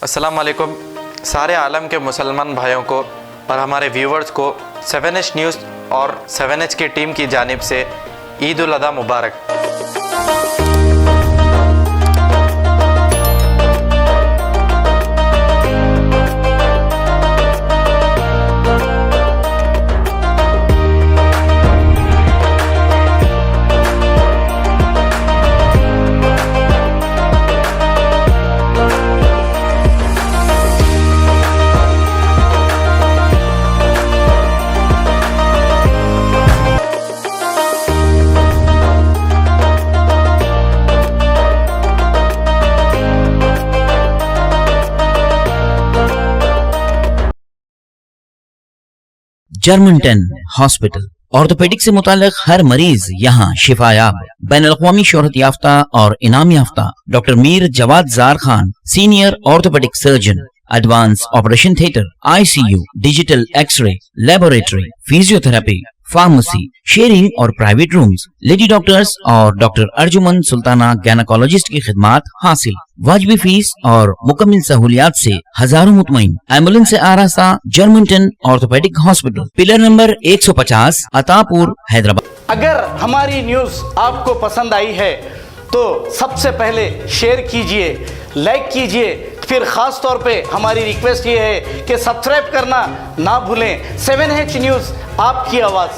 अस्सलाम वालेकुम सारे आलम के मुसलमान भाइयों को और हमारे व्यूवर्स को 7H न्यूज़ और 7H की टीम की जानिब से ईद उल अज़हा मुबारक। जर्मनटन हॉस्पिटल ऑर्थोपेडिक से मुताल्लिक हर मरीज यहाँ शिफायाब। बैनुल-अक़वामी शोहरत याफ्ता और इनाम याफ्ता doctor Mir Jawad Zar Khan, senior orthopaedic surgeon, advance operation theatre, ICU, digital x-ray, laboratory, physiotherapy, pharmacy, sharing और प्राइवेट रूम्स, लेडी डॉक्टर्स और डॉक्टर अर्जुमन सुल्ताना गायनेकोलॉजिस्ट की खिदमात हासिल। वाजिबी फीस और मुकम्मल सहूलियात से हजारों मुतमईन। एम्बुलेंस से आरास्ता Germanton orthopaedic hospital, pillar number 150, Attapur, Hyderabad. अगर हमारी न्यूज़ आपको पसंद आई है तो सबसे पहले शेयर कीजिए, लाइक कीजिए, फिर ख़ास तौर पे हमारी रिक्वेस्ट ये है कि सब्सक्राइब करना ना भूलें। 7H न्यूज़, आपकी आवाज़।